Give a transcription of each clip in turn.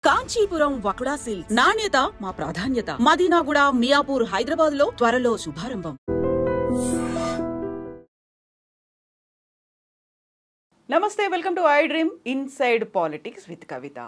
Kanchipuram వకుడా silks నాణ్యత మా ప్రాధాన్యత. మదీనాగూడ, మియాపూర్, హైదరాబాద్ లో త్వరలో శుభారంభం. నమస్తే, welcome to iDream inside politics with Kavitha.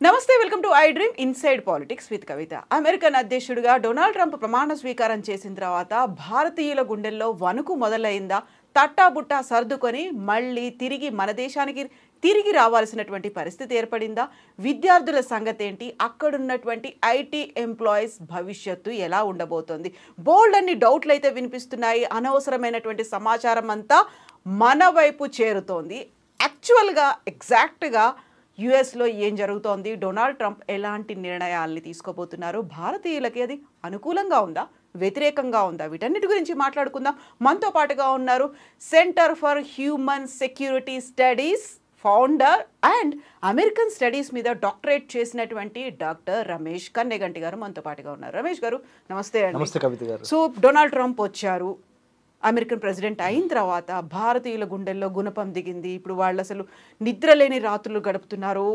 నమస్తే, welcome to iDream inside politics with Kavitha. American అధ్యక్షుడిగా డొనాల్డ్ ట్రంప్ ప్రమాణ స్వీకారం చేసిన తర్వాత భారతీయుల గుండెల్లో వణుకు మొదలైందా? తట్టాబుట్టా సర్దుకొని మళ్ళీ తిరిగి మన దేశానికి తిరిగి రావాల్సినటువంటి పరిస్థితి ఏర్పడిందా? విద్యార్థుల సంగతి ఏంటి? అక్కడున్నటువంటి ఐటీ ఎంప్లాయీస్ భవిష్యత్తు ఎలా ఉండబోతోంది? బోల్డ్ అన్ని డౌట్లు అయితే వినిపిస్తున్నాయి. అనవసరమైనటువంటి సమాచారం అంతా మన వైపు చేరుతోంది. యాక్చువల్గా ఎగ్జాక్ట్గా యుఎస్లో ఏం జరుగుతోంది? డొనాల్డ్ ట్రంప్ ఎలాంటి నిర్ణయాల్ని తీసుకోబోతున్నారు? భారతీయులకి అది అనుకూలంగా ఉందా, వ్యతిరేకంగా ఉందా? వీటన్నిటి గురించి మాట్లాడుకుందాం. మనతో పాటుగా ఉన్నారు centre for human security studies founder and American studies మీద డాక్టరేట్ చేసినటువంటి డాక్టర్ రమేష్ కన్నెగంటి గారు మనతో పాటుగా ఉన్నారు. రమేష్ గారు నమస్తే అండి. నమస్తే కవిత గారు. సో డొనాల్డ్ ట్రంప్ వచ్చారు, అమెరికన్ ప్రెసిడెంట్ అయిన తర్వాత భారతీయుల గుండెల్లో గుణపం దిగింది. ఇప్పుడు వాళ్ళు అసలు నిద్రలేని రాత్రులు గడుపుతున్నారు.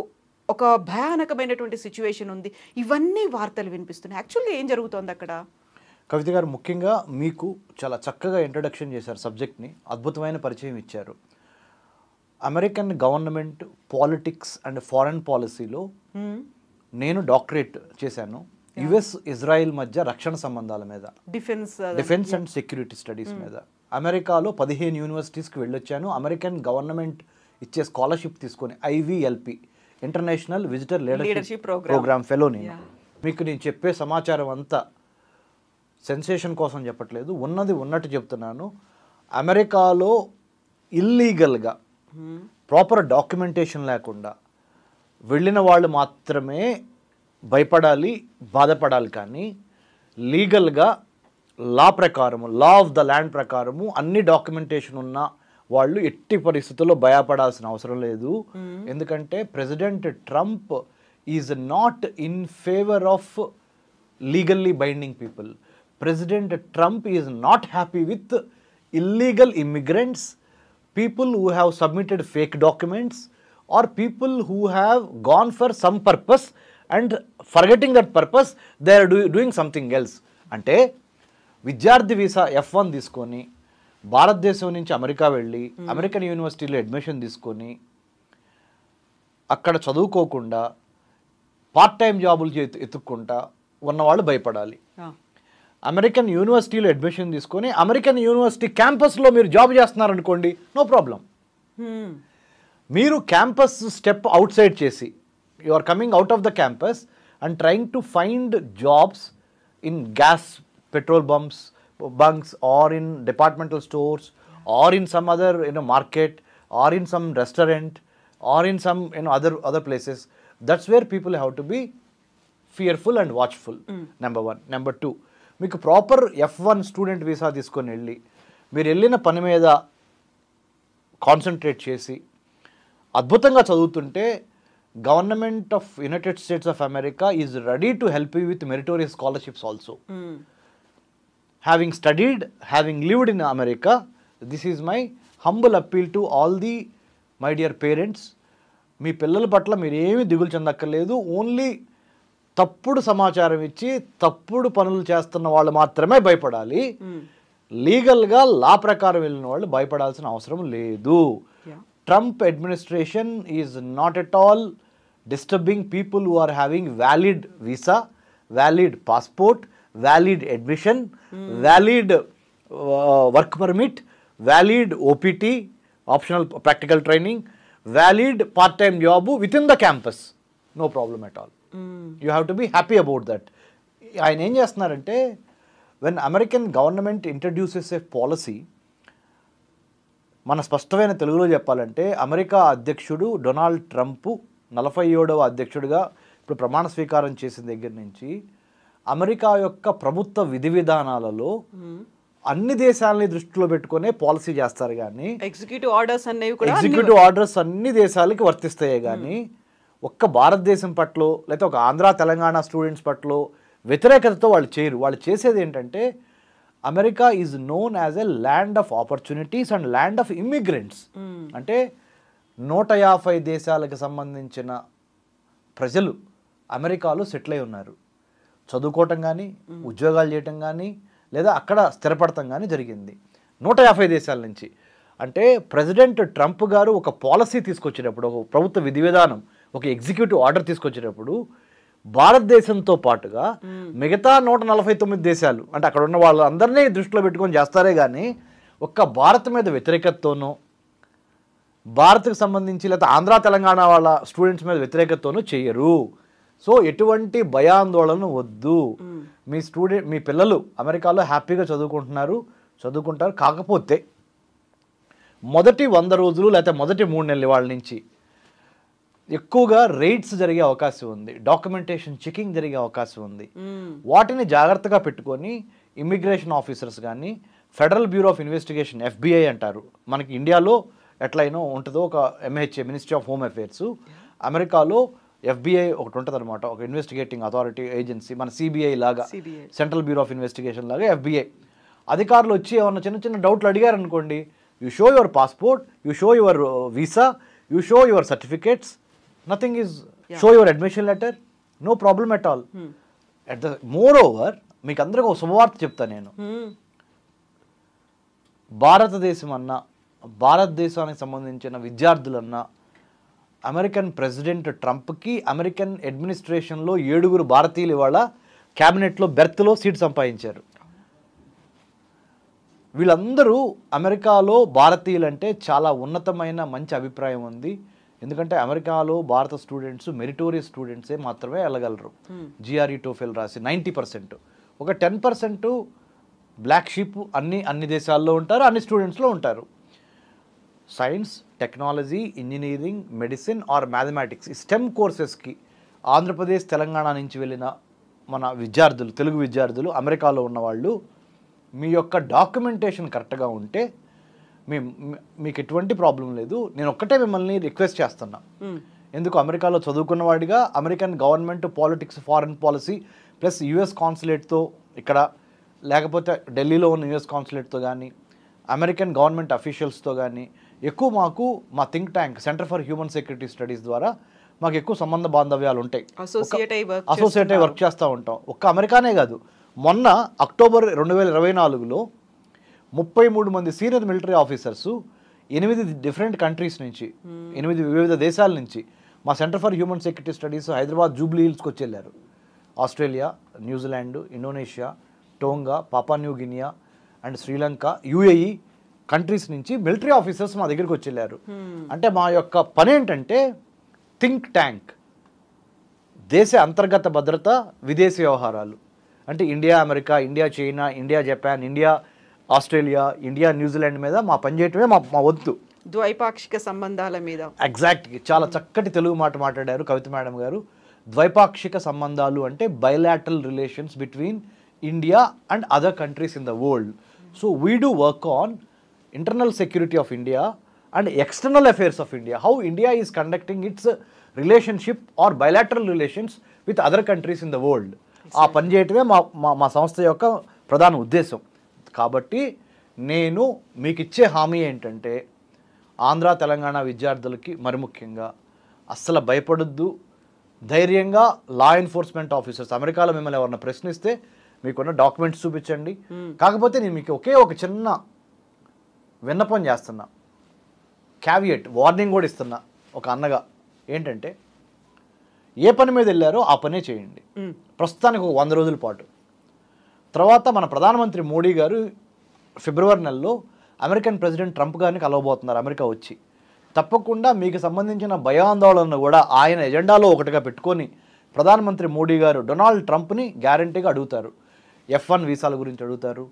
ఒక భయానకమైనటువంటి సిచ్యువేషన్ ఉంది. ఇవన్నీ వార్తలు వినిపిస్తున్నాయి. యాక్చువల్గా ఏం జరుగుతోంది అక్కడ? కవిత గారు, ముఖ్యంగా మీకు చాలా చక్కగా ఇంట్రడక్షన్ చేశారు సబ్జెక్ట్ని. అద్భుతమైన పరిచయం ఇచ్చారు. American government politics and foreign పాలసీలో నేను డాక్టరేట్ చేశాను. యుఎస్ ఇజ్రాయిల్ మధ్య రక్షణ సంబంధాల మీద, డిఫెన్స్ అండ్ సెక్యూరిటీ స్టడీస్ మీద. అమెరికాలో 15 యూనివర్సిటీస్కి వెళ్ళొచ్చాను. అమెరికన్ గవర్నమెంట్ ఇచ్చే స్కాలర్షిప్ తీసుకొని IVLP international visitor leadership programme fellow. మీకు నేను చెప్పే సమాచారం అంతా సెన్సేషన్ కోసం చెప్పట్లేదు, ఉన్నది ఉన్నట్టు చెప్తున్నాను. అమెరికాలో ఇల్లీగల్గా ప్రాపర్ డాక్యుమెంటేషన్ లేకుండా వెళ్ళిన వాళ్ళు మాత్రమే భయపడాలి, బాధపడాలి. కానీ లీగల్గా లా ప్రకారము, లా ఆఫ్ ద ల్యాండ్ ప్రకారము అన్ని డాక్యుమెంటేషన్ ఉన్న వాళ్ళు ఎట్టి పరిస్థితుల్లో భయపడాల్సిన అవసరం లేదు. ఎందుకంటే president Trump is not in favour of legally binding people. President Trump is not happy with illegal immigrants, people who have submitted fake documents, or people who have gone for some purpose and forgetting that purpose they are doing something else. అంటే విద్యార్థి visa F1 తీసుకొని భారతదేశం నుంచి America వెళ్ళి American యూనివర్సిటీలో admission తీసుకొని అక్కడ చదువుకోకుండా పార్ట్ టైం జాబులు ఎత్తుక్కుంటా ఉన్నవాళ్ళు భయపడాలి. అమెరికన్ యూనివర్సిటీలో అడ్మిషన్ తీసుకొని అమెరికన్ యూనివర్సిటీ క్యాంపస్లో మీరు జాబ్ చేస్తున్నారనుకోండి, నో ప్రాబ్లం. మీరు క్యాంపస్ స్టెప్ అవుట్ సైడ్ చేసి you are coming out of the campus and trying to find jobs in gas petrol bunks or in departmental stores or in some other market or in some restaurant or in some other places. That's where people have to be fearful and watchful. Number 1. Number 2, మీకు proper F1 student visa తీసుకొని వెళ్ళి మీరు వెళ్ళిన పని మీద concentrate చేసి అద్భుతంగా చదువుతుంటే government of United States of America is ready to help you with meritorious scholarships also. Having studied, having lived in America, this is my humble appeal to all the my dear parents. మీ పిల్లల పట్ల మీరు ఏమీ దిగులు చెందక్కర్లేదు. Only తప్పుడు సమాచారం ఇచ్చి తప్పుడు పనులు చేస్తున్న వాళ్ళు మాత్రమే భయపడాలి. లీగల్గా లా ప్రకారం వెళ్ళిన వాళ్ళు భయపడాల్సిన అవసరం లేదు. Trump administration is not at all disturbing people who are having valid visa, valid passport, valid admission, valid work permit, valid OPT optional practical training, valid part time job within the campus. No problem at all. You have to be happy about that. ఆయన ఏం చేస్తున్నారంటే, when American government introduces a policy, మన స్పష్టమైన తెలుగులో చెప్పాలంటే America అధ్యక్షుడు Donald Trump 47వ అధ్యక్షుడిగా ఇప్పుడు ప్రమాణ స్వీకారం చేసిన దగ్గర నుంచి అమెరికా యొక్క ప్రభుత్వ విధి విధానాలలో అన్ని దేశాలని దృష్టిలో పెట్టుకునే పాలసీ చేస్తారు. కానీ ఎగ్జిక్యూటివ్ ఆర్డర్స్ అన్ని దేశాలకి వర్తిస్తాయి. కానీ ఒక్క భారతదేశం పట్ల లేకపోతే ఒక ఆంధ్ర తెలంగాణ స్టూడెంట్స్ పట్ల వ్యతిరేకతతో వాళ్ళు చేయరు. వాళ్ళు చేసేది ఏంటంటే America is known as a land of opportunities and land of immigrants. అంటే 150 దేశాలకు సంబంధించిన ప్రజలు అమెరికాలో సెటిల్ అయి ఉన్నారు. చదువుకోవటం కానీ, ఉద్యోగాలు చేయటం కానీ, లేదా అక్కడ స్థిరపడటం కానీ జరిగింది 150 దేశాల నుంచి. అంటే ప్రెసిడెంట్ ట్రంప్ గారు ఒక పాలసీ తీసుకొచ్చేటప్పుడు, ఒక ప్రభుత్వ విధి విధానం, ఒక ఎగ్జిక్యూటివ్ ఆర్డర్ తీసుకొచ్చేటప్పుడు భారతదేశంతో పాటుగా మిగతా 149 దేశాలు, అంటే అక్కడ ఉన్న వాళ్ళందరినీ దృష్టిలో పెట్టుకొని చేస్తారే కానీ ఒక్క భారత్ మీద వ్యతిరేకతతోనో, భారత్కు సంబంధించి లేదా ఆంధ్ర తెలంగాణ వాళ్ళ స్టూడెంట్స్ మీద వ్యతిరేకతతోనూ చేయరు. సో ఎటువంటి భయాందోళన వద్దు. మీ పిల్లలు అమెరికాలో హ్యాపీగా చదువుకుంటారు. కాకపోతే మొదటి 100 రోజులు లేకపోతే మొదటి 3 నెలల వాళ్ళ నుంచి ఎక్కువగా రైడ్స్ జరిగే అవకాశం ఉంది, డాక్యుమెంటేషన్ చెకింగ్ జరిగే అవకాశం ఉంది. వాటిని జాగ్రత్తగా పెట్టుకొని ఇమిగ్రేషన్ ఆఫీసర్స్ కానీ, Federal Bureau of Investigation FBI అంటారు, మనకి ఇండియాలో ఎట్లయినా ఉంటుందో ఒక MHA Ministry of Home Affairs, అమెరికాలో FBI ఒకటి ఉంటుంది అనమాట, ఒక ఇన్వెస్టిగేటింగ్ అథారిటీ ఏజెన్సీ, మన CBI లాగా, సెంట్రల్ బ్యూరో ఆఫ్ ఇన్వెస్టిగేషన్ లాగా FBI అధికారులు వచ్చి ఏమన్నా చిన్న డౌట్లు అడిగారు అనుకోండి, you show your passport, you show your visa, you show your certificates, nothing is show your admission letter, no problem at all. More over మీకు అందరికీ ఒక శుభవార్త చెప్తాను నేను. భారతదేశానికి సంబంధించిన విద్యార్థులన్నా, అమెరికన్ ప్రెసిడెంట్ ట్రంప్కి అమెరికన్ అడ్మినిస్ట్రేషన్లో 7 భారతీయులు ఇవాళ క్యాబినెట్లో బెర్త్లో సీట్ సంపాదించారు. వీళ్ళందరూ అమెరికాలో భారతీయులంటే చాలా ఉన్నతమైన మంచి అభిప్రాయం ఉంది. ఎందుకంటే అమెరికాలో భారత స్టూడెంట్స్ మెరిటోరియస్ స్టూడెంట్సే మాత్రమే వెళ్ళగలరు. GRE TOEFL రాసి 90%, ఒక 10% బ్లాక్ షీప్ అన్ని దేశాల్లో ఉంటారు, అన్ని స్టూడెంట్స్లో ఉంటారు. Science, technology, engineering, medicine or mathematics STEM కోర్సెస్కి ఆంధ్రప్రదేశ్, తెలంగాణ నుంచి వెళ్ళిన మన విద్యార్థులు, తెలుగు విద్యార్థులు అమెరికాలో ఉన్నవాళ్ళు, మీ యొక్క డాక్యుమెంటేషన్ కరెక్ట్గా ఉంటే మీకు ఎటువంటి ప్రాబ్లం లేదు. నేను ఒక్కటే మిమ్మల్ని రిక్వెస్ట్ చేస్తున్నా, ఎందుకు అమెరికాలో చదువుకున్న వాడిగా American government politics, foreign policy plus US కాన్సులేట్తో ఇక్కడ, లేకపోతే ఢిల్లీలో ఉన్న US కాన్సులేట్తో కానీ, అమెరికన్ గవర్నమెంట్ అఫీషియల్స్తో కానీ ఎక్కువ మాకు మా think tank centre for human security studies ద్వారా మాకు ఎక్కువ సంబంధ బాంధవ్యాలు ఉంటాయి, అసోసియేట్ అయి వర్క్ చేస్తూ ఉంటాం. ఒక్క అమెరికానే కాదు, మొన్న అక్టోబర్ 2024లో 33 మంది senior military officers 8 different countries నుంచి, 8 వివిధ దేశాల నుంచి మా centre for human security studies Hyderabad Jubilee హిల్స్కి వచ్చి వెళ్ళారు. Australia, New Zealand, Indonesia, Tonga, Papua New Guinea and Sri Lanka, UAE countries నుంచి మిలిటరీ ఆఫీసర్స్ మా దగ్గరికి వచ్చి వెళ్ళారు. అంటే మా యొక్క పని ఏంటంటే థింక్ ట్యాంక్, దేశ అంతర్గత భద్రత, విదేశీ వ్యవహారాలు, అంటే India America, India China, India Japan, India Australia, India New Zealand మీద మా పనిచేయటమే మా వంతు. ద్వైపాక్షిక సంబంధాల మీద ఎగ్జాక్ట్గా చాలా చక్కటి తెలుగు మాట మాట్లాడారు కవిత మేడం గారు. ద్వైపాక్షిక సంబంధాలు అంటే bilateral relations between India and other countries in the world. So we do work on internal security of India and external affairs of India, how India is conducting its relationship or bilateral relations with other countries in the world. ఆ పని చేయటమే మా సంస్థ యొక్క ప్రధాన ఉద్దేశం. కాబట్టి నేను మీకు ఇచ్చే హామీ ఏంటంటే, ఆంధ్ర తెలంగాణ విద్యార్థులకి మరి ముఖ్యంగా అస్సలు భయపడొద్దు, ధైర్యంగా లా ఎన్ఫోర్స్మెంట్ ఆఫీసర్స్ అమెరికాలో మిమ్మల్ని ఎవరన్నా ప్రశ్నిస్తే మీకున్న డాక్యుమెంట్స్ చూపించండి. కాకపోతే నేను మీకు ఒక చిన్న విన్నపం చేస్తున్నా, క్యావియట్ వార్నింగ్ కూడా ఇస్తున్నా ఒక అన్నగా, ఏంటంటే ఏ పని మీద వెళ్ళారో ఆ పనే చేయండి ప్రస్తుతానికి ఒక 100 రోజుల పాటు. తర్వాత మన ప్రధానమంత్రి మోడీ గారు ఫిబ్రవరి నెలలో అమెరికన్ ప్రెసిడెంట్ ట్రంప్ గారిని కలవబోతున్నారు అమెరికా వచ్చి. తప్పకుండా మీకు సంబంధించిన భయాందోళనను కూడా ఆయన ఎజెండాలో ఒకటిగా పెట్టుకొని ప్రధానమంత్రి మోడీ గారు డొనాల్డ్ ట్రంప్ని గ్యారంటీగా అడుగుతారు. F1 వీసాల గురించి అడుగుతారు,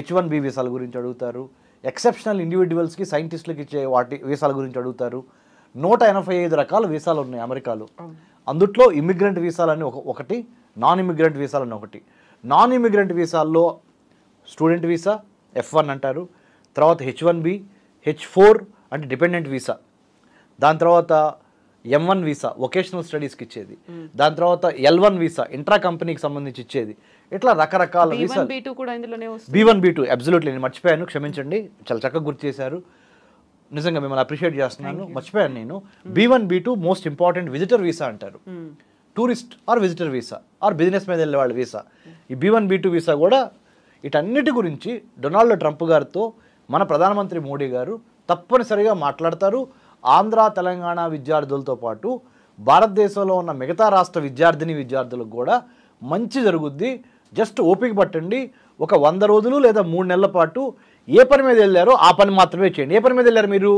H1B వీసాల గురించి అడుగుతారు, ఎక్సెప్షనల్ ఇండివిజువల్స్కి సైంటిస్టులకి ఇచ్చే వాటి వీసాల గురించి అడుగుతారు. 185 రకాల వీసాలు ఉన్నాయి అమెరికాలో. అందుట్లో ఇమిగ్రెంట్ వీసాలని ఒకటి, నాన్ ఇమిగ్రెంట్ వీసాలని ఒకటి. నాన్ ఇమిగ్రెంట్ వీసాల్లో స్టూడెంట్ వీసా F1 అంటారు, తర్వాత H1B, H4 అంటే డిపెండెంట్ వీసా, దాని తర్వాత M1 వీసా వొకేషనల్ స్టడీస్కి ఇచ్చేది, దాని తర్వాత L1 వీసా ఇంట్రా కంపెనీకి సంబంధించి ఇచ్చేది. ఇట్లా రకరకాల వీసాలు. B1 B2 అబ్సల్యూట్లీ, నేను మర్చిపోయాను, క్షమించండి, చాలా చక్కగా గుర్తు చేశారు, నిజంగా మిమ్మల్ని అప్రిషియేట్ చేస్తున్నాను, మర్చిపోయాను నేను. B1 B2 most important visitor visa అంటారు, tourist or visitor visa or business మీద వెళ్ళే వాళ్ళ వీసా. ఈ B1 B2 వీసా కూడా వీటన్నిటి గురించి డొనాల్డ్ ట్రంప్ గారితో మన ప్రధానమంత్రి మోడీ గారు తప్పనిసరిగా మాట్లాడతారు. ఆంధ్ర తెలంగాణ విద్యార్థులతో పాటు భారతదేశంలో ఉన్న మిగతా రాష్ట్ర విద్యార్థులకు కూడా మంచి జరుగుద్ది. జస్ట్ ఓపిక పట్టండి, ఒక 100 రోజులు లేదా 3 నెలల పాటు ఏ పని మీద వెళ్ళారో ఆ పని మాత్రమే చేయండి. ఏ పని మీద వెళ్ళారు మీరు?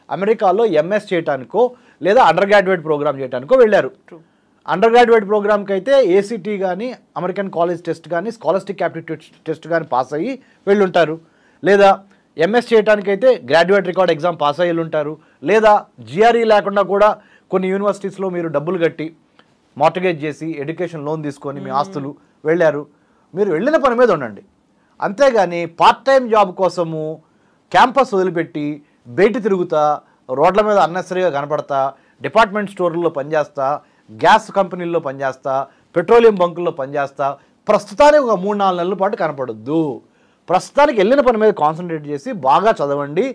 అమెరికాలో MS చేయడానికో లేదా అండర్ గ్రాడ్యుయేట్ ప్రోగ్రామ్ చేయడానికో వెళ్ళారు. అండర్ గ్రాడ్యుయేట్ ప్రోగ్రామ్కి అయితే ACT కానీ అమెరికన్ కాలేజ్ టెస్ట్ కానీ స్కాలర్స్టిక్ యాప్టిట్యూడ్ టెస్ట్ కానీ పాస్ అయ్యి వెళ్ళుంటారు. లేదా MS చేయడానికైతే గ్రాడ్యుయేట్ రికార్డ్ ఎగ్జామ్ పాస్ అయ్యి ఉంటారు. లేదా GRE లేకుండా కూడా కొన్ని యూనివర్సిటీస్లో మీరు డబ్బులు కట్టి మార్టగేజ్ చేసి ఎడ్యుకేషన్ లోన్ తీసుకొని మీ ఆస్తులు వెళ్ళారు. మీరు వెళ్ళిన పని మీద ఉండండి, అంతేగాని పార్ట్ టైం జాబ్ కోసము క్యాంపస్ వదిలిపెట్టి బయట తిరుగుతా, రోడ్ల మీద అన్నెసరీగా కనపడతా, డిపార్ట్మెంట్ స్టోర్లలో పనిచేస్తా, గ్యాస్ కంపెనీల్లో పనిచేస్తా, పెట్రోలియం బంకుల్లో పనిచేస్తా ప్రస్తుతానికి ఒక 3-4 నెలల పాటు కనపడొద్దు. ప్రస్తుతానికి వెళ్ళిన పని మీద కాన్సన్ట్రేట్ చేసి బాగా చదవండి,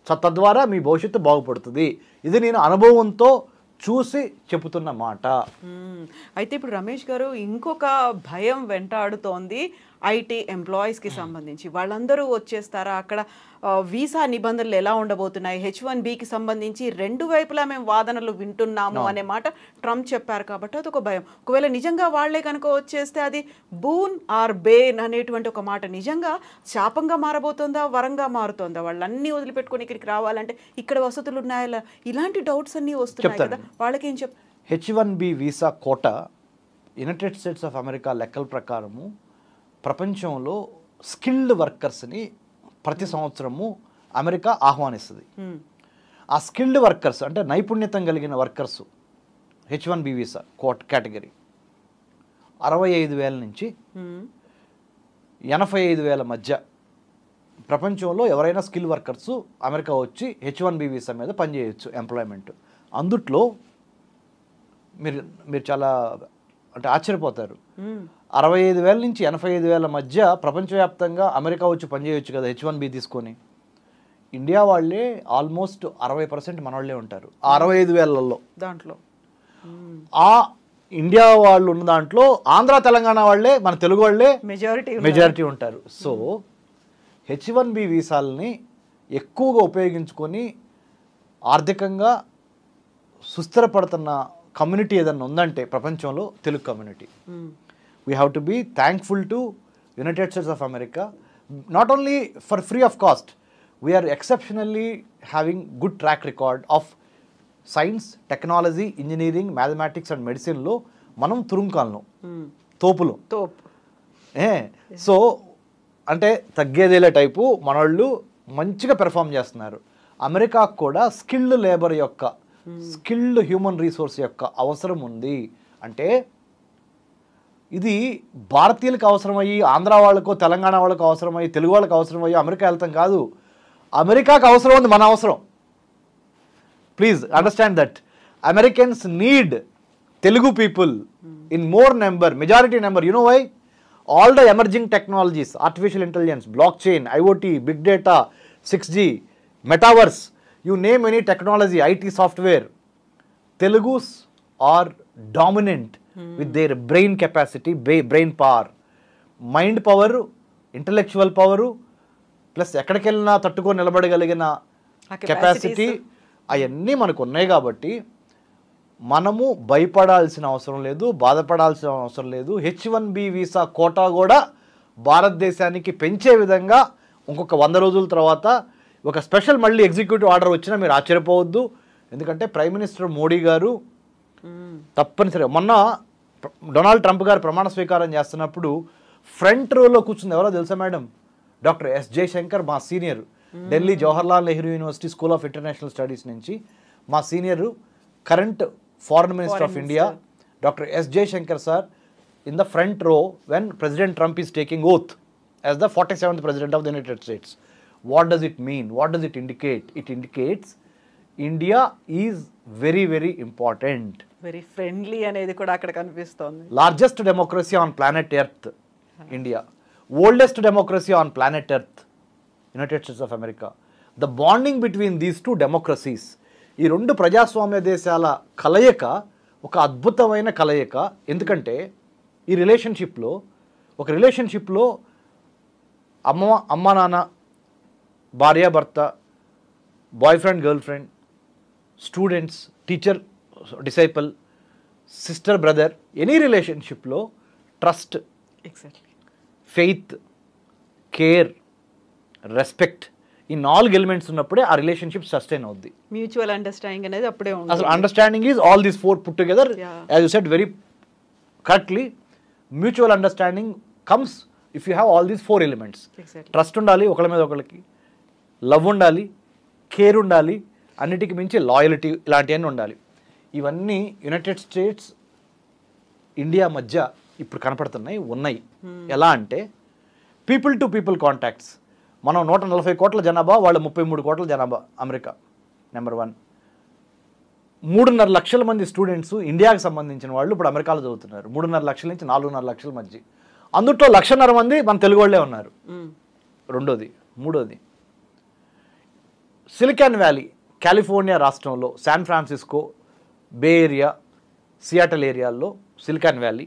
తద్వారా మీ భవిష్యత్తు బాగుపడుతుంది. ఇది నేను అనుభవంతో చూసి చెబుతున్న మాట. అయితే ఇప్పుడు రమేష్ గారు, ఇంకొక భయం వెంటాడుతోంది ఐటీ ఎంప్లాయీస్కి సంబంధించి. వాళ్ళందరూ వచ్చేస్తారా? అక్కడ వీసా నిబంధనలు ఎలా ఉండబోతున్నాయి? H1Bకి సంబంధించి 2 వైపులా మేము వాదనలు వింటున్నాము అనే మాట ట్రంప్ చెప్పారు కాబట్టి అదొక భయం. ఒకవేళ నిజంగా వాళ్లే కనుక వచ్చేస్తే అది బూన్ ఆర్ బేన్ అనేటువంటి ఒక మాట నిజంగా శాపంగా మారబోతుందా, వరంగా మారుతుందా? వాళ్ళన్నీ వదిలిపెట్టుకొని ఇక్కడికి రావాలంటే ఇక్కడ వసతులు ఉన్నాయా? ఇలాంటి డౌట్స్ అన్నీ వస్తున్నాయి కదా, వాళ్ళకి ఏం H1B visa quota United States of America లెక్కల ప్రకారము ప్రపంచంలో స్కిల్డ్ వర్కర్స్ని ప్రతి సంవత్సరము అమెరికా ఆహ్వానిస్తుంది. ఆ స్కిల్డ్ వర్కర్స్ అంటే నైపుణ్యతం కలిగిన వర్కర్స్ H1B వీసా కేటగిరీ 65,000 నుంచి 85,000 మధ్య ప్రపంచంలో ఎవరైనా స్కిల్ వర్కర్స్ అమెరికా వచ్చి H1B వీసా మీద పనిచేయచ్చు ఎంప్లాయ్మెంట్. అందుట్లో మీరు చాలా అంటే ఆశ్చర్యపోతారు, 65,000 నుంచి 85,000 మధ్య ప్రపంచవ్యాప్తంగా అమెరికా వచ్చి పనిచేయచ్చు కదా H1B తీసుకొని. ఇండియా వాళ్ళే ఆల్మోస్ట్ 60% మన వాళ్ళే ఉంటారు ఆ 65,000లో. దాంట్లో ఆ ఇండియా వాళ్ళు ఉన్న దాంట్లో ఆంధ్ర తెలంగాణ వాళ్ళే, మన తెలుగు వాళ్ళే మెజారిటీ ఉంటారు. సో H1B వీసాలని ఎక్కువగా ఉపయోగించుకొని ఆర్థికంగా సుస్థిరపడుతున్న కమ్యూనిటీ ఏదన్నా ఉందంటే ప్రపంచంలో Telugu community. We have to be thankful to United States of America, not only for free of cost, we are exceptionally having good track record of science, technology, engineering, mathematics and మెడిసిన్లో మనం తురుంకాలను తోపు. So అంటే తగ్గేదేలే type మనోళ్ళు మంచిగా perform చేస్తున్నారు. అమెరికాకు కూడా స్కిల్డ్ లేబర్ యొక్క, స్కిల్డ్ హ్యూమన్ రిసోర్స్ యొక్క అవసరం ఉంది. అంటే ఇది భారతీయులకు అవసరమయ్యి, ఆంధ్ర వాళ్ళకో తెలంగాణ వాళ్ళకు అవసరమయ్యి, తెలుగు వాళ్ళకి అవసరమయ్యి అమెరికా వెళ్తాం కాదు, అమెరికాకు అవసరం ఉంది మన అవసరం. Please understand that Americans need Telugu people in more number, majority number. You know why? All the emerging technologies, artificial intelligence, blockchain, IoT, big data, 6G, metaverse, you name any technology, IT software, Telugus are dominant with their brain capacity, brain power, mind power, intellectual power, plus ఎక్కడికెళ్ళినా తట్టుకొని నిలబడగలిగిన capacity అవన్నీ మనకు ఉన్నాయి. కాబట్టి మనము భయపడాల్సిన అవసరం లేదు, బాధపడాల్సిన అవసరం లేదు. H1B వీసా కోటా కూడా భారతదేశానికి పెంచే విధంగా ఇంకొక 100 రోజుల తర్వాత ఒక స్పెషల్ మళ్ళీ ఎగ్జిక్యూటివ్ ఆర్డర్ వచ్చినా మీరు ఆశ్చర్యపోవద్దు. ఎందుకంటే ప్రైమ్ మినిస్టర్ మోడీ గారు తప్పనిసరిగా మొన్న డొనాల్డ్ ట్రంప్ గారు ప్రమాణ స్వీకారం చేస్తున్నప్పుడు ఫ్రంట్ రోలో కూర్చుంది ఎవరో తెలుసా మేడం? Doctor S. జయశంకర్, మా senior, Delhi Jawaharlal Nehru university school of international studies నుంచి మా senior current Foreign Minister of India, Dr. S. Jaishankar sir, in the front row when President Trump is taking oath as the 47th President of the United States. What does it mean? What does it indicate? It indicates India is very very important. Very friendly అనేది కూడా అక్కడ కనిపిస్తోంది. Largest democracy on planet earth India, oldest democracy on planet earth United States of America. The bonding between these two democracies, ఈ రెండు ప్రజాస్వామ్య దేశాల కలయిక ఒక అద్భుతమైన కలయిక. ఎందుకంటే ఈ రిలేషన్షిప్లో అమ్మ నాన్న, భార్యాభర్త, boyfriend girlfriend, students, teacher disciple, sister brother, any రిలేషన్షిప్లో trust, exactly, faith, care, respect, ఈ 4 ఎలిమెంట్స్ ఉన్నప్పుడే ఆ రిలేషన్షిప్ సస్టైన్ అవుద్ది. మ్యూచువల్ అండర్స్టాండింగ్ అనేది అప్పుడే ఉంది. అసలు understanding is all these 4 put together. As you said very correctly, mutual understanding comes if you have all these 4 elements. Trust ఉండాలి ఒకళ్ళ మీద ఒకళ్ళకి, లవ్ ఉండాలి, కేర్ ఉండాలి, అన్నిటికీ మించి లాయల్టీ, ఇలాంటివన్నీ ఉండాలి. ఇవన్నీ యునైటెడ్ స్టేట్స్ ఇండియా మధ్య ఇప్పుడు కనపడుతున్నాయి, ఉన్నాయి. ఎలా అంటే పీపుల్ టు పీపుల్ కాంటాక్ట్స్. మనం 140 కోట్ల జనాభా, వాళ్ళు 33 కోట్ల జనాభా. America number 1. 3.5 లక్షల మంది స్టూడెంట్స్ ఇండియాకి సంబంధించిన వాళ్ళు ఇప్పుడు అమెరికాలో చదువుతున్నారు. 3.5 లక్షల నుంచి 4.5 లక్షల మధ్య. అందులో 1.5 మంది మన తెలుగు వాళ్ళే ఉన్నారు. రెండోది. మూడోది, సిలికాన్ వ్యాలీ, కాలిఫోర్నియా రాష్ట్రంలో శాన్ ఫ్రాన్సిస్కో, బే ఏరియా, సియాటల్ ఏరియాల్లో సిలికాన్ వ్యాలీ.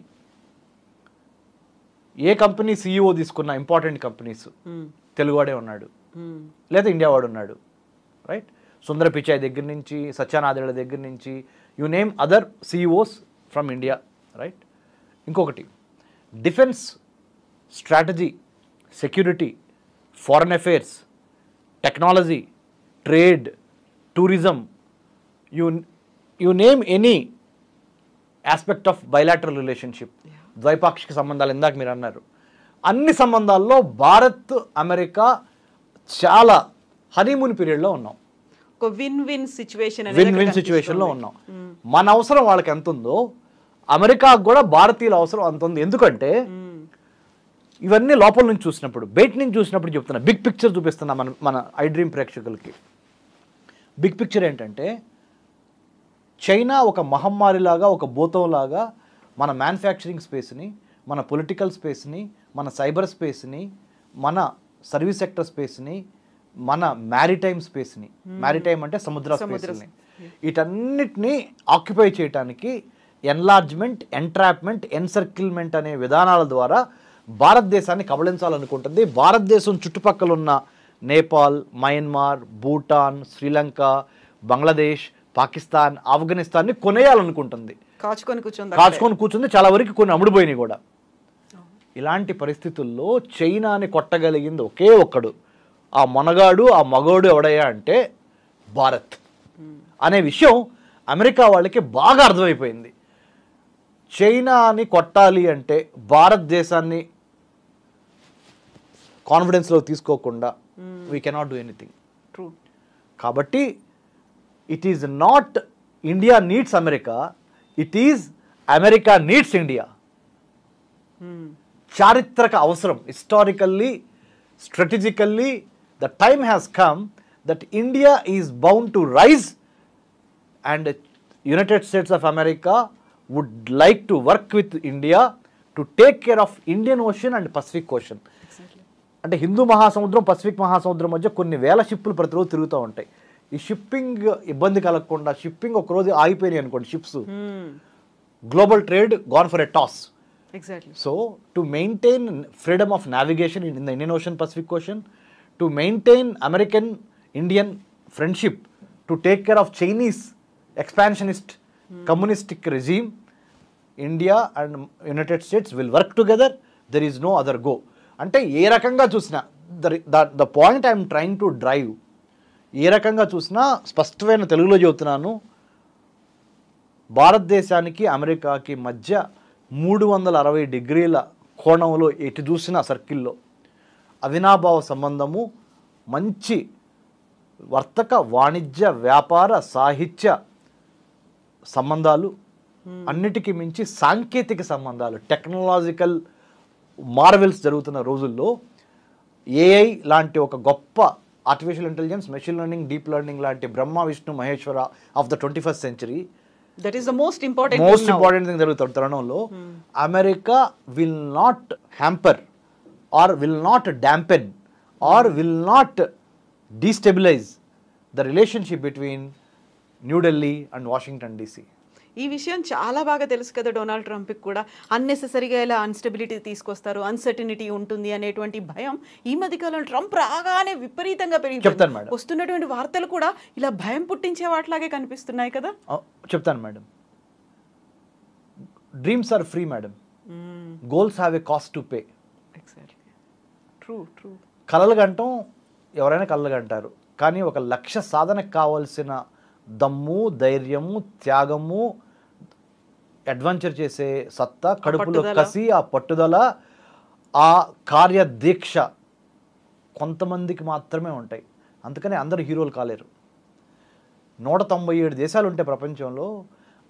ఏ కంపెనీ CEO తీసుకున్న ఇంపార్టెంట్ కంపెనీస్ తెలుగువాడే ఉన్నాడు, లేదా ఇండియా వాడు ఉన్నాడు. రైట్? సుందర పిచాయ్ దగ్గర నుంచి, సత్యానాదేళ్ల దగ్గర నుంచి, you name other CEOs from India. Right? ఇంకొకటి, defence, strategy, security, foreign affairs, technology, trade, tourism, you name any aspect of bilateral relationship, ద్వైపాక్షిక సంబంధాలు ఇందాక మీరు అన్నారు, అన్ని సంబంధాల్లో భారత్ అమెరికా చాలా హనీమూన్ పీరియడ్లో ఉన్నాం. ఒక విన్ విన్ సిచ్యువేషన్లో ఉన్నాం. మన అవసరం వాళ్ళకి ఎంత ఉందో అమెరికాకు కూడా భారతీయుల అవసరం అంత ఉంది. ఎందుకంటే ఇవన్నీ లోపల నుంచి చూసినప్పుడు, బయట నుంచి చూసినప్పుడు చెప్తున్నా, బిగ్ పిక్చర్ చూపిస్తున్నా మన ఐ డ్రీమ్ ప్రేక్షకులకి. బిగ్ పిక్చర్ ఏంటంటే, చైనా ఒక మహమ్మారిలాగా, ఒక భూతంలాగా మన మ్యానుఫ్యాక్చరింగ్ స్పేస్ని, మన పొలిటికల్ స్పేస్ని, మన సైబర్ స్పేస్ని, మన సర్వీస్ సెక్టర్ స్పేస్ని, మన మ్యారిటైమ్ స్పేస్ని, మ్యారిటైమ్ అంటే సముద్ర స్పేస్ని, వీటన్నిటిని ఆక్యుపై చేయడానికి ఎన్లార్జ్మెంట్, ఎంట్రాప్మెంట్, ఎన్సర్కిల్మెంట్ అనే విధానాల ద్వారా భారతదేశాన్ని కబళించాలనుకుంటుంది. భారతదేశం చుట్టుపక్కల ఉన్న నేపాల్, మయన్మార్, భూటాన్, శ్రీలంక, బంగ్లాదేశ్, పాకిస్తాన్, ఆఫ్ఘనిస్తాన్ని కొనేయాలనుకుంటుంది. కాచుకొని కూర్చుంది. చాలా వరకు కొన్ని అమ్ముడుపోయినాయి కూడా. ఇలాంటి పరిస్థితుల్లో చైనాని కొట్టగలిగింది ఒకే ఒక్కడు, ఆ మొనగాడు, ఆ మగోడు ఎవడయ్యా అంటే భారత్ అనే విషయం అమెరికా వాళ్ళకి బాగా అర్థమైపోయింది. చైనాని కొట్టాలి అంటే భారతదేశాన్ని కాన్ఫిడెన్స్లో తీసుకోకుండా వీ కెనాట్ డూ ఎనీథింగ్. కాబట్టి it is not India needs America, it is America needs India. చారిత్రక అవసరం, historically, strategically the time has come that India is bound to rise and United States of America would like to work with India to take care of Indian Ocean and Pacific Ocean. అంటే హిందూ మహాసముద్రం, Pacific మహాసముద్రం మధ్య కొన్ని వేల షిప్పులు ప్రతిరోజు తిరుగుతూ ఉంటాయి. ఈ షిప్పింగ్ ఇబ్బంది కలగకుండా, షిప్పింగ్ ఒక రోజు ఆగిపోయినాయి అనుకోండి ships, global trade gone for a toss. So to maintain freedom of navigation in the Indian ocean, Pacific ocean, to maintain American Indian friendship, to take care of Chinese expansionist communistic regime, India and United States will work together. There is no other go. అంటే ఏ రకంగా చూసినా the point I'm trying to drive, ఏ రకంగా చూసినా స్పష్టమైన తెలుగులో చెబుతున్నాను, భారతదేశానికి అమెరికాకి మధ్య 360 డిగ్రీల కోణంలో ఎటు చూసిన సర్కిల్లో అవినాభావ సంబంధము, మంచి వర్తక, వాణిజ్య, వ్యాపార, సాహిత్య సంబంధాలు, అన్నిటికీ మించి సాంకేతిక సంబంధాలు, టెక్నాలజికల్ మార్వెల్స్ జరుగుతున్న రోజుల్లో ఏఐ లాంటి ఒక గొప్ప artificial intelligence, machine learning, deep learning లాంటి Brahma Vishnu Maheshwara of the 21st century, that is the most important thing జరుగుతుంది తరుణంలో, America will not hamper or will not dampen or will not destabilise the relationship between New Delhi and Washington DC. ఈ విషయం చాలా బాగా తెలుసు కదా Donald ట్రంప్కి కూడా. అన్నెసెసరీగా ఇలా అన్స్టెబిలిటీ తీసుకొస్తారు, అన్సర్టనిటీ ఉంటుంది అనేటువంటి భయం ఈ మధ్యకాలంలో ట్రంప్ రాగానే విపరీతంగా చెప్తాను మేడం. వస్తున్నటువంటి వార్తలు కూడా ఇలా భయం పుట్టించే వాటిలాగే కనిపిస్తున్నాయి కదా. చెప్తాను madam. Dreams are free madam, goals have a cost to pay. True. కలలు గంటం ఎవరైనా కలలు గంటారు, కానీ ఒక లక్ష్య సాధనకు కావాల్సిన దమ్ము, ధైర్యము, త్యాగము, అడ్వెంచర్ చేసే సత్తా, కడుపులో కసి, ఆ పట్టుదల, ఆ కార్యదీక్ష కొంతమందికి మాత్రమే ఉంటాయి. అందుకని అందరూ హీరోలు కాలేరు. 197 దేశాలు ఉంటాయి ప్రపంచంలో.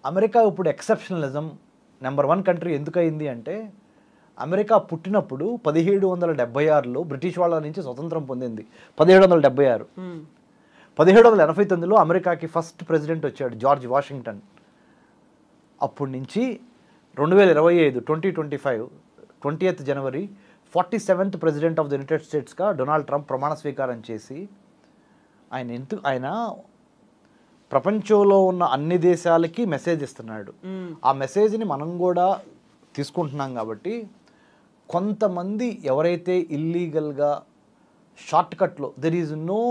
అమెరికా ఇప్పుడు ఎక్సెప్షనలిజం #1 కంట్రీ ఎందుకయింది అంటే, అమెరికా పుట్టినప్పుడు 1776లో బ్రిటిష్ వాళ్ళ నుంచి స్వతంత్రం పొందింది. 1776. 1789లో అమెరికాకి ఫస్ట్ ప్రెసిడెంట్ వచ్చాడు, జార్జ్ వాషింగ్టన్. అప్పటి నుంచి 2025 2025 20th January 47th president of the United స్టేట్స్గా డొనాల్డ్ ట్రంప్ ప్రమాణ స్వీకారం చేసి ఆయన ప్రపంచంలో ఉన్న అన్ని దేశాలకి మెసేజ్ ఇస్తున్నాడు. ఆ మెసేజ్ని మనం కూడా తీసుకుంటున్నాం. కాబట్టి కొంతమంది ఎవరైతే ఇల్లీగల్గా షార్ట్కట్లో, there is no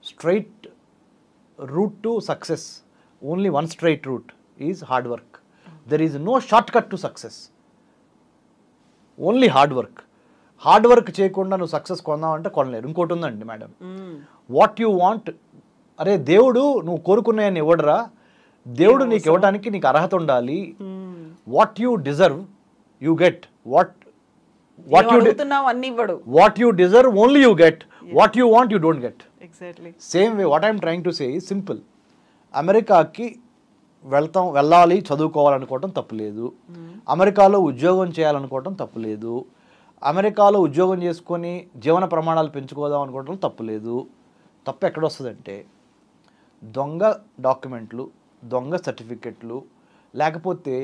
straight route to success, only one straight route is hard work. There is no shortcut to success, only hard work. Hard work చేయకుండా నువ్వు సక్సెస్ కొందామంటే కొనలేరు. ఇంకోటి ఉందండి మేడం, వాట్ యు వాంట్, అరే దేవుడు నువ్వు కోరుకున్నాయని ఇవ్వడరా, దేవుడు నీకు ఇవ్వడానికి నీకు అర్హత ఉండాలి. What you deserve you get, what you deserve only you get, what you want you don't get. Same way what I'm trying to say is simple. అమెరికాకి వెళ్ళాలి, చదువుకోవాలనుకోవటం తప్పులేదు. అమెరికాలో ఉద్యోగం చేయాలనుకోవటం తప్పులేదు. అమెరికాలో ఉద్యోగం చేసుకొని జీవన ప్రమాణాలు పెంచుకోదాం అనుకోవటం తప్పులేదు. తప్పు ఎక్కడొస్తుందంటే, దొంగ డాక్యుమెంట్లు, దొంగ సర్టిఫికెట్లు, లేకపోతే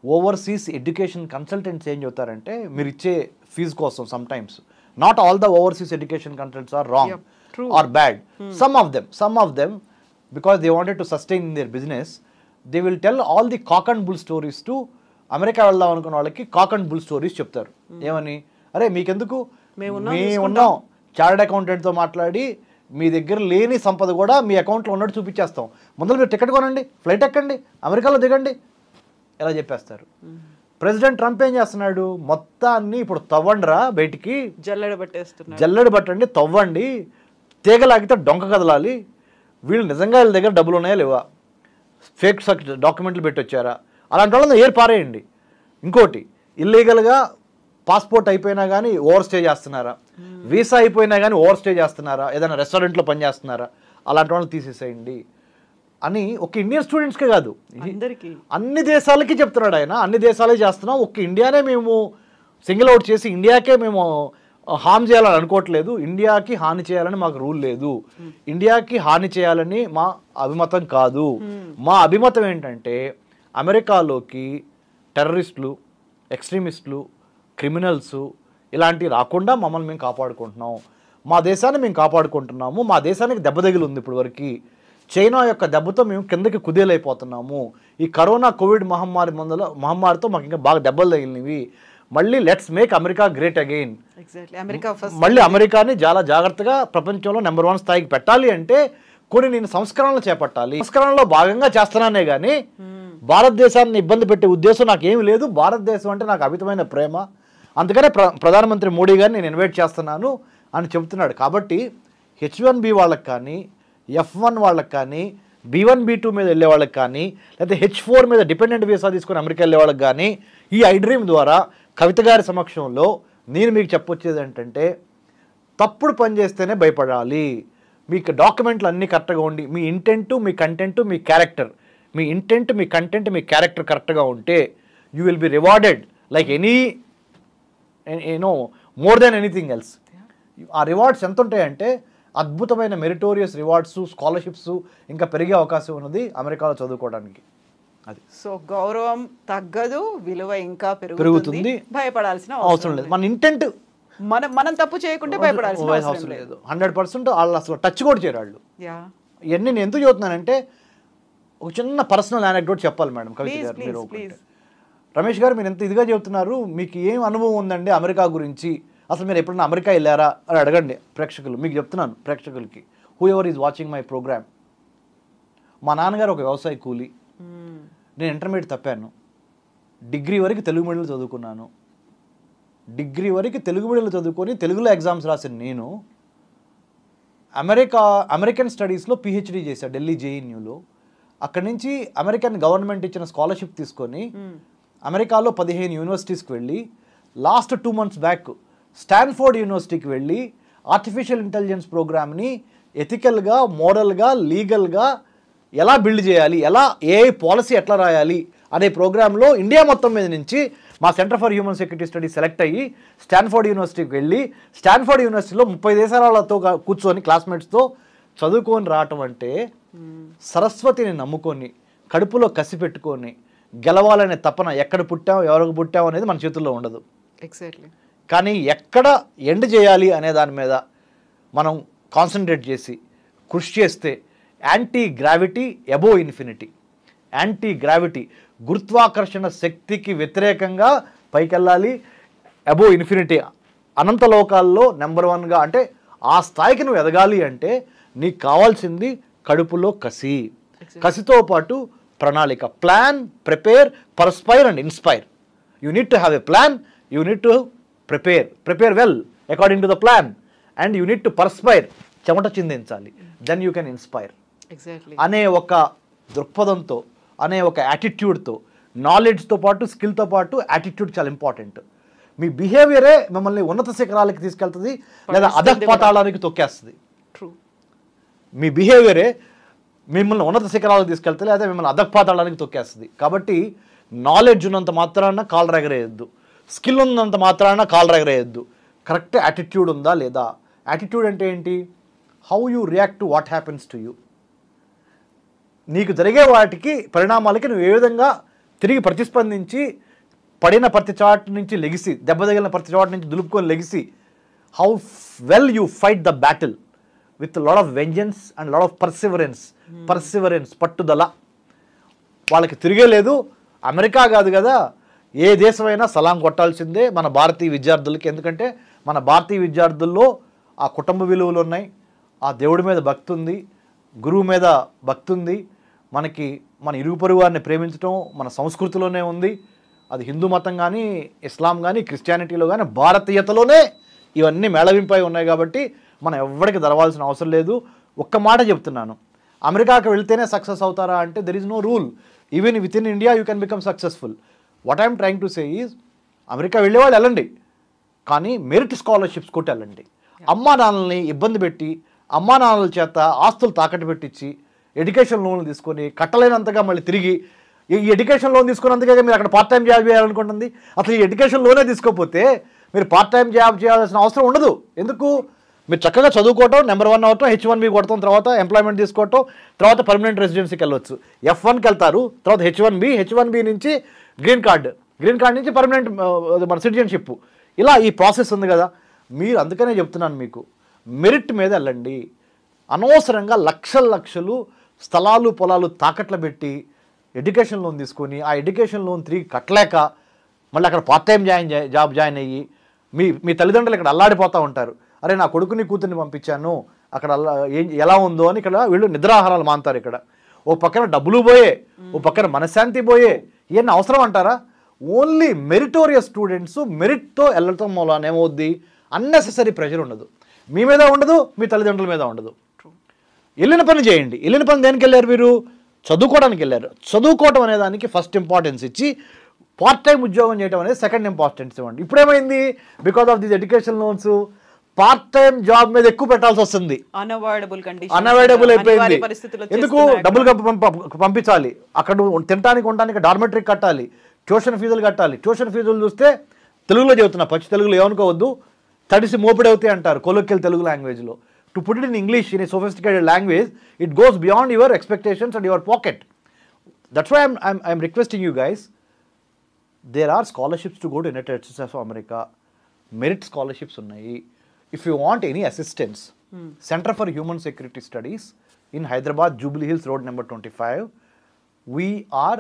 ఓవర్సీస్ ఎడ్యుకేషన్ కన్సల్టెంట్స్ ఏం చెప్తారంటే, మీరు ఇచ్చే ఫీజు కోసం sometimes, not all the overseas education consultants are wrong or bad. Some of them, because they wanted to sustain their business, they will tell all the cock and bull stories to America వెళ్దాం అనుకున్న వాళ్ళకి. Cock and bull stories చెప్తారు. ఏమని, అరే మీకెందుకు, ఉన్నాం, chartered అకౌంటెంట్తో మాట్లాడి మీ దగ్గర లేని సంపద కూడా మీ అకౌంట్లో ఉన్నట్టు చూపించేస్తాం, ముందర మీరు టికెట్ కొనండి, ఫ్లైట్ ఎక్కండి, అమెరికాలో దిగండి, ఇలా చెప్పేస్తారు. ప్రెసిడెంట్ ట్రంప్ ఏం చేస్తున్నాడు, మొత్తాన్ని ఇప్పుడు తవ్వండిరా, బయటికి జల్లెడ పట్టండి, తవ్వండి, తీగలాగితే డొంక కదలాలి, వీళ్ళు నిజంగా వీళ్ళ దగ్గర డబ్బులు ఉన్నాయా లేవా, ఫేక్ డాక్యుమెంట్లు పెట్టి వచ్చారా, అలాంటి వాళ్ళని ఏర్ పారేయండి. ఇంకోటి, ఇల్లీగల్గా పాస్పోర్ట్ అయిపోయినా కానీ ఓవర్ స్టే చేస్తున్నారా, వీసా అయిపోయినా కానీ ఓవర్ స్టే చేస్తున్నారా, ఏదైనా రెస్టారెంట్లో పనిచేస్తున్నారా, అలాంటి వాళ్ళని తీసేసేయండి అని ఒక ఇండియన్ స్టూడెంట్స్కే కాదు, అన్ని దేశాలకి చెప్తున్నాడు ఆయన. అన్ని దేశాలే చేస్తున్నాం, ఒక్క ఇండియానే మేము సింగిల్ అవుట్ చేసి ఇండియాకే మేము హామ్ చేయాలని అనుకోవట్లేదు, ఇండియాకి హాని చేయాలని మాకు రూల్ లేదు, ఇండియాకి హాని చేయాలని మా అభిమతం కాదు. మా అభిమతం ఏంటంటే, అమెరికాలోకి టెర్రరిస్టులు, ఎక్స్ట్రీమిస్టులు, క్రిమినల్స్ ఇలాంటివి రాకుండా మమ్మల్ని మేము కాపాడుకుంటున్నాం, మా దేశాన్ని మేము కాపాడుకుంటున్నాము, మా దేశానికి దెబ్బ తగిలి ఉంది ఇప్పటి వరకు, చైనా యొక్క దెబ్బతో మేము కిందకి కుదేలైపోతున్నాము, ఈ కరోనా కోవిడ్ మహమ్మారితో మాకు ఇంకా బాగా దెబ్బలు తగిలినవి, మళ్ళీ let's make America great again. మళ్ళీ అమెరికాని చాలా జాగ్రత్తగా ప్రపంచంలో #1 స్థాయికి పెట్టాలి అంటే కొన్ని నేను సంస్కరణలు చేపట్టాలి. సంస్కరణలో భాగంగా చేస్తున్నానే కానీ భారతదేశాన్ని ఇబ్బంది పెట్టే ఉద్దేశం నాకేమీ లేదు. భారతదేశం అంటే నాకు అమితమైన ప్రేమ, అందుకనే ప్రధానమంత్రి మోడీ గారిని నేను ఇన్వైట్ చేస్తున్నాను అని చెబుతున్నాడు. కాబట్టి H1B వాళ్ళకి కానీ, F1 వాళ్ళకి కానీ, B1 B2 మీద వెళ్ళే వాళ్ళకి కానీ, లేకపోతే H4 మీద డిపెండెంట్ వీసా తీసుకొని అమెరికా వెళ్ళే వాళ్ళకి కానీ ఈ ఐ డ్రీమ్ ద్వారా కవిత గారి సమక్షంలో నేను మీకు చెప్పొచ్చేది ఏంటంటే, తప్పుడు పని చేస్తేనే భయపడాలి. మీకు డాక్యుమెంట్లు అన్నీ కరెక్ట్గా ఉండి, మీ ఇంటెంట్, మీ కంటెంట్, మీ క్యారెక్టర్, మీ ఇంటెంట్, మీ కంటెంట్, మీ క్యారెక్టర్ కరెక్ట్గా ఉంటే you will be rewarded like any more than anything else. ఆ రివార్డ్స్ ఎంత ఉంటాయంటే అద్భుతమైన మెరిటోరియస్ రివార్డ్స్, స్కాలర్షిప్స్ ఇంకా పెరిగే అవకాశం ఉన్నది అమెరికాలో చదువుకోవడానికి. అది సో గౌరవం తగ్గదు, విలువ ఇంకా పెరుగుతుంది, భయపడాల్సిన అవసరం లేదు. మన ఇంటెంట్ మనం తప్పు చేయకుంటే భయపడాల్సిన అవసరం లేదు. 100% వాళ్ళు అసలు టచ్ కూడా చేయరు వాళ్ళు. ఇవన్నీ నేను ఎందుకు చెబుతున్నానంటే ఒక చిన్న పర్సనల్ యానెక్డోట్ చెప్పాలి మేడం కవిత గారు. మీరు రమేష్ గారు మీరు ఎంత ఇదిగా చెబుతున్నారు, మీకు ఏం అనుభవం ఉందండి అమెరికా గురించి, అసలు మీరు ఎప్పుడైనా అమెరికా వెళ్ళారా అని అడగండి ప్రేక్షకులు. మీకు చెప్తున్నాను ప్రేక్షకులకి, whoever is watching my programme. మా నాన్నగారు ఒక వ్యవసాయ కూలి, నేను ఇంటర్మీడియట్ తప్పాను, డిగ్రీ వరకు తెలుగు మీడియంలో చదువుకున్నాను. డిగ్రీ వరకు తెలుగు మీడియంలో చదువుకొని తెలుగులో ఎగ్జామ్స్ రాసిన నేను అమెరికన్ స్టడీస్లో పిహెచ్డీ చేశాను ఢిల్లీ జేఎన్యూలో. అక్కడి నుంచి అమెరికన్ గవర్నమెంట్ ఇచ్చిన స్కాలర్షిప్ తీసుకొని అమెరికాలో 15 యూనివర్సిటీస్కి వెళ్ళి లాస్ట్ 2 months బ్యాక్ స్టాన్ఫోర్డ్ యూనివర్సిటీకి వెళ్ళి ఆర్టిఫిషియల్ ఇంటెలిజెన్స్ ప్రోగ్రామ్ని ఎథికల్గా, మోరల్గా, లీగల్గా ఎలా బిల్డ్ చేయాలి, ఎలా ఏఐ పాలసీ ఎట్లా రాయాలి అనే ప్రోగ్రాంలో ఇండియా మొత్తం మీద నుంచి మా centre for human security studies select అయ్యి స్టాన్ఫోర్డ్ యూనివర్సిటీకి వెళ్ళి స్టాన్ఫోర్డ్ యూనివర్సిటీలో 30 దేశాలతో కూర్చొని క్లాస్మేట్స్తో చదువుకొని రావటం అంటే సరస్వతిని నమ్ముకొని కడుపులో కసి పెట్టుకొని గెలవాలనే తపన, ఎక్కడ పుట్టాం ఎవరికి పుట్టాం అనేది మన చేతుల్లో ఉండదు. ఎగ్జాక్ట్లీ. కానీ ఎక్కడ ఎండ్ చేయాలి అనే దాని మీద మనం కాన్సన్ట్రేట్ చేసి కృషి చేస్తే anti gravity above infinity, anti gravity గురుత్వాకర్షణ శక్తికి వ్యతిరేకంగా పైకెళ్ళాలి, అబోవ్ ఇన్ఫినిటీ అనంత లోకాల్లో నెంబర్ 1గా. అంటే ఆ స్థాయికి నువ్వు ఎదగాలి అంటే నీకు కావాల్సింది కడుపులో కసి, కసితో పాటు ప్రణాళిక. Plan, prepare, perspire and inspire. You need to have a plan, you need to prepare well according to the plan, and you need to perspire, చెమట చిందించాలి, దెన్ యూ కెన్ ఇన్స్పైర్ అనే ఒక దృక్పథంతో, అనే ఒక యాటిట్యూడ్తో, నాలెడ్జ్తో పాటు స్కిల్తో పాటు యాటిట్యూడ్ చాలా ఇంపార్టెంట్. మీ బిహేవియరే మిమ్మల్ని ఉన్నత శిఖరాలకి తీసుకెళ్తుంది లేదా అధఃపాతాళానికి తొక్కేస్తుంది. మీ బిహేవియరే మిమ్మల్ని ఉన్నత శిఖరాలకు తీసుకెళ్తే లేదా మిమ్మల్ని అధఃపాతాళానికి తొక్కేస్తుంది. కాబట్టి నాలెడ్జ్ ఉన్నంత మాత్రాన కాళ్ళు ఎగరేయద్దు, స్కిల్ ఉన్నంత మాత్రాన కాళ్ళు ఎగరేయద్దు. కరెక్ట్ యాటిట్యూడ్ ఉందా లేదా? యాటిట్యూడ్ అంటే ఏంటి? How you react to what happens to you. నీకు జరిగే వాటికి పరిణామాలకి నువ్వు ఏ విధంగా తిరిగి ప్రతిస్పందించి పడిన ప్రతి చాటు నుంచి లెగిసి, దెబ్బ తగిలిన ప్రతి చాటు నుంచి దులుపుకొని లెగిసి, how well you fight the battle with lot of vengeance and lot of Perseverance, పట్టుదల. వాళ్ళకి తిరిగే లేదు. అమెరికా కాదు కదా, ఏ దేశమైనా సలాం కొట్టాల్సిందే మన భారతీయ విద్యార్థులకి. ఎందుకంటే మన భారతీయ విద్యార్థుల్లో ఆ కుటుంబ విలువలు ఉన్నాయి, ఆ దేవుడి మీద భక్తి ఉంది, గురువు మీద భక్తి ఉంది, మనకి మన ఇరుగు పొరుగు వారిని ప్రేమించడం మన సంస్కృతిలోనే ఉంది. అది హిందూ మతం కానీ, ఇస్లాం కానీ, క్రిస్టియానిటీలో కానీ, భారతీయతలోనే ఇవన్నీ మేళవింపై ఉన్నాయి. కాబట్టి మనం ఎవ్వడికి దరవాల్సిన అవసరం లేదు. ఒక్క మాట చెప్తున్నాను, అమెరికాకి వెళ్తేనే సక్సెస్ అవుతారా అంటే there is no rule. Even within India you can become successful. What I'm trying to say is, America వెళ్ళేవాళ్ళు వెళ్ళండి, కానీ మెరిట్ స్కాలర్షిప్స్ కొట్టి వెళ్ళండి. అమ్మా నాన్నల్ని ఇబ్బంది పెట్టి, అమ్మా నాన్నల చేత ఆస్తులు తాకట్టు పెట్టించి ఎడ్యుకేషన్ లోన్లు తీసుకొని కట్టలేనంతగా మళ్ళీ తిరిగి ఈ ఎడ్యుకేషన్ లోన్ తీసుకున్నందుకే మీరు అక్కడ పార్ట్ టైం జాబ్ చేయాలనుకుంటుంది. అసలు ఈ ఎడ్యుకేషన్ లోనే తీసుకోకపోతే మీరు పార్ట్ టైం జాబ్ చేయాల్సిన అవసరం ఉండదు. ఎందుకు? మీరు చక్కగా చదువుకోవటం, నెంబర్ 1 అవటం, H1B కొడతాం, తర్వాత ఎంప్లాయ్మెంట్ తీసుకోవటం, తర్వాత పర్మనెంట్ రెసిడెన్సీకి వెళ్ళొచ్చు. F1కి వెళ్తారు, తర్వాత H1B నుంచి గ్రీన్ కార్డ్ నుంచి పర్మనెంట్ మన సిటిజన్షిప్. ఇలా ఈ ప్రాసెస్ ఉంది కదా. మీరు అందుకనే చెప్తున్నాను మీకు, మెరిట్ మీద వెళ్ళండి. అనవసరంగా లక్షలు స్థలాలు పొలాలు తాకట్లు పెట్టి ఎడ్యుకేషన్ లోన్ తీసుకొని ఆ ఎడ్యుకేషన్ లోన్ తిరిగి కట్టలేక మళ్ళీ అక్కడ పార్ట్ టైం జాబ్ జాయిన్ అయ్యి మీ తల్లిదండ్రులు ఇక్కడ అల్లాడిపోతూ ఉంటారు. అరే నా కొడుకుని కూతుర్ని పంపించాను, అక్కడ ఎలా ఉందో అని ఇక్కడ వీళ్ళు నిద్రాహారాలు మాంతారు. ఇక్కడ ఓ పక్కన డబ్బులు పోయే, ఓ పక్కన మనశ్శాంతి పోయే. ఇవన్నీ అవసరం అంటారా? ఓన్లీ మెరిటోరియస్ స్టూడెంట్స్ మెరిట్తో వెళ్ళటం మూలన ఏమవుద్ది, అన్నెసెసరీ ప్రెషర్ ఉండదు, మీ మీద ఉండదు, మీ తల్లిదండ్రుల మీద ఉండదు. వెళ్ళిన పని చేయండి. వెళ్ళిన పని దేనికి వెళ్ళారు? మీరు చదువుకోవడానికి వెళ్ళారు. చదువుకోవడం అనే దానికి ఫస్ట్ ఇంపార్టెన్స్ ఇచ్చి పార్ట్ టైం ఉద్యోగం చేయడం అనేది సెకండ్ ఇంపార్టెన్స్ ఇవ్వండి. ఇప్పుడేమైంది, because of these education loans part time job మీద ఎక్కువ పెట్టాల్సి వస్తుంది. అన్అవాయిడబుల్ అయిపోయింది. ఎందుకు? డబ్బులు పంపించాలి, అక్కడ తినడానికి ఉండడానికి డార్మెటరీ కట్టాలి, ట్యూషన్ ఫీజులు కట్టాలి. ట్యూషన్ ఫీజులు చూస్తే తెలుగులో చెబుతున్నా, పచ్చి తెలుగులో ఏమనుకోవద్దు, తడిసి మోపిడవుతాయి అంటారు కొలోక్యల్ తెలుగు లాంగ్వేజ్లో. To put it in English in a sophisticated language, it goes beyond your expectations and your pocket. That's why I'm requesting you guys, there are scholarships to go to United States of America. Merit scholarships ఉన్నాయి. If you want any assistance, centre for human security studies in Hyderabad, Jubilee Hills Road number 25. We are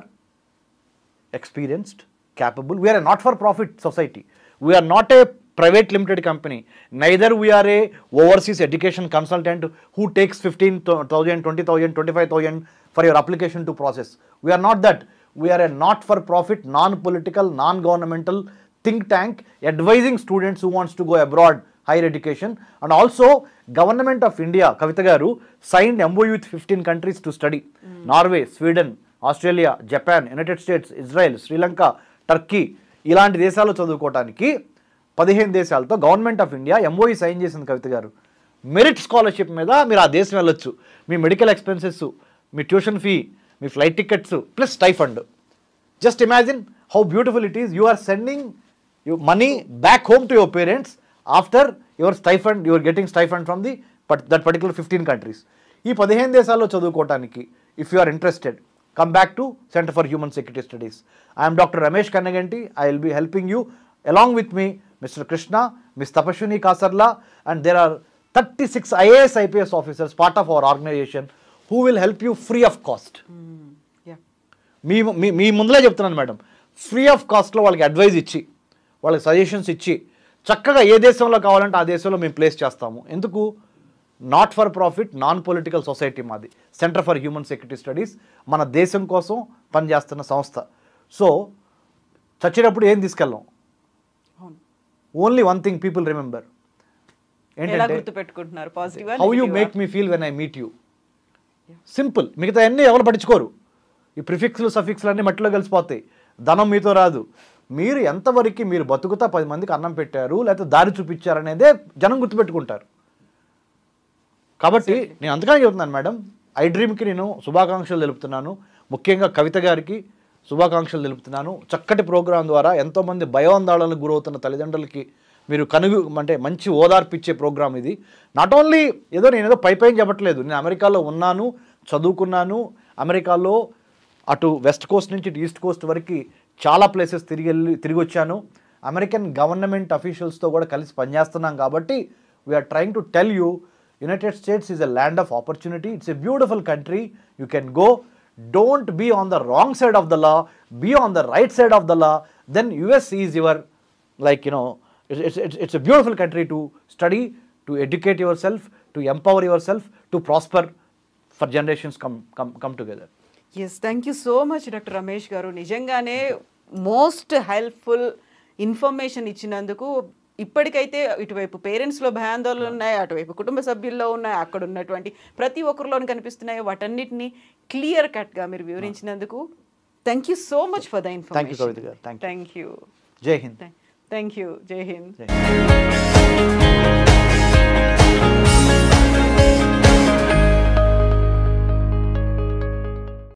experienced, capable. We are a not-for-profit society. We are not a private limited company. Neither we are a overseas education consultant who takes 15,000, 20,000, 25,000 for your application to process. We are not that. We are a not-for-profit, non-political, non-governmental think tank advising students who wants to go abroad, higher education. And also Government of India, Kavita garu, signed MOU with 15 countries to study. Norway, Sweden, Australia, Japan, United States, Israel, Sri Lanka, Turkey, ఇలాంటి దేశాల్లో చదువుకోవడానికి 15 దేశాలతో government of India MOU sign చేసింది కవిత గారు. Merit scholarship మీద మీరు ఆ దేశం వెళ్ళొచ్చు. మీ మెడికల్ ఎక్స్పెన్సెస్, మీ ట్యూషన్ ఫీ, మీ flight tickets plus stipend. Just imagine how beautiful it is. You are sending money back home to your parents after your stipend, you are getting stipend from that particular 15 countries. ఈ 15 దేశాల్లో చదువుకోవటానికి if you are interested, come back to Center for Human Security Studies. I am Dr. Ramesh Kannaganti. I will be helping you. Along with me, Mr. Krishna, Ms. Tapashwini Kasarla, and there are 36 IAS IPS officers part of our organization who will help you free of cost. మీ ముందులే చెప్తున్నాను madam, free of కాస్ట్లో వాళ్ళకి advise ఇచ్చి, వాళ్ళకి suggestions ఇచ్చి, చక్కగా ఏ దేశంలో కావాలంటే ఆ దేశంలో మేము ప్లేస్ చేస్తాము. ఎందుకు? Not for profit, non political society మాది. Centre for human security studies మన దేశం కోసం పనిచేస్తున్న సంస్థ. సో చచ్చేటప్పుడు ఏం తీసుకెళ్ళాం? Only one thing people remember. ఏంటంటే how you make me feel when I meet you. Simple. మిగతా అన్నీ ఎవరు పట్టించుకోరు. ఈ ప్రిఫిక్స్లు సఫిక్స్లు అన్నీ మట్టిలో కలిసిపోతాయి. ధనం మీతో రాదు. మీరు ఎంతవరకు మీరు బతుకుతా 10 మందికి అన్నం పెట్టారు లేకపోతే దారి చూపించారు అనేదే జనం గుర్తుపెట్టుకుంటారు. కాబట్టి నేను అందుకనే చెబుతున్నాను మేడం, ఐ డ్రీమ్కి నేను శుభాకాంక్షలు తెలుపుతున్నాను. ముఖ్యంగా కవిత గారికి శుభాకాంక్షలు తెలుపుతున్నాను. చక్కటి ప్రోగ్రాం ద్వారా ఎంతోమంది భయోందాళనకు గురవుతున్న తల్లిదండ్రులకి మీరు అంటే మంచి ఓదార్పిచ్చే ప్రోగ్రాం ఇది. నాట్ ఓన్లీ నేను పైన చెప్పట్లేదు. నేను అమెరికాలో ఉన్నాను, చదువుకున్నాను. అమెరికాలో అటు వెస్ట్ కోస్ట్ నుంచి ఇటు ఈస్ట్ కోస్ట్ వరకు చాలా ప్లేసెస్ తిరిగి వచ్చాను. అమెరికన్ గవర్నమెంట్ అఫీషియల్స్తో కూడా కలిసి పనిచేస్తున్నాం. కాబట్టి we are trying to tell you, United States is a land of opportunity. It's a beautiful country. You can go. Don't be on the wrong side of the law, be on the right side of the law. Then US is your it's a beautiful country to study, to educate yourself, to empower yourself, to prosper for generations come together. Yes, thank you so much Dr. Ramesh garu. నిజంగానే most helpful information ఇచ్చినందుకు. ఇప్పటికైతే ఇటువైపు పేరెంట్స్లో భయాందోళనలు ఉన్నాయి, అటువైపు కుటుంబ సభ్యుల్లో ఉన్నాయి, అక్కడ ఉన్నటువంటి ప్రతి ఒక్కరిలోని కనిపిస్తున్నాయి. వాటన్నిటిని క్లియర్ కట్గా మీరు వివరించినందుకు thank you so much for the information. Thank you. Thank you. Jai Hind. Thank you. Jai Hind.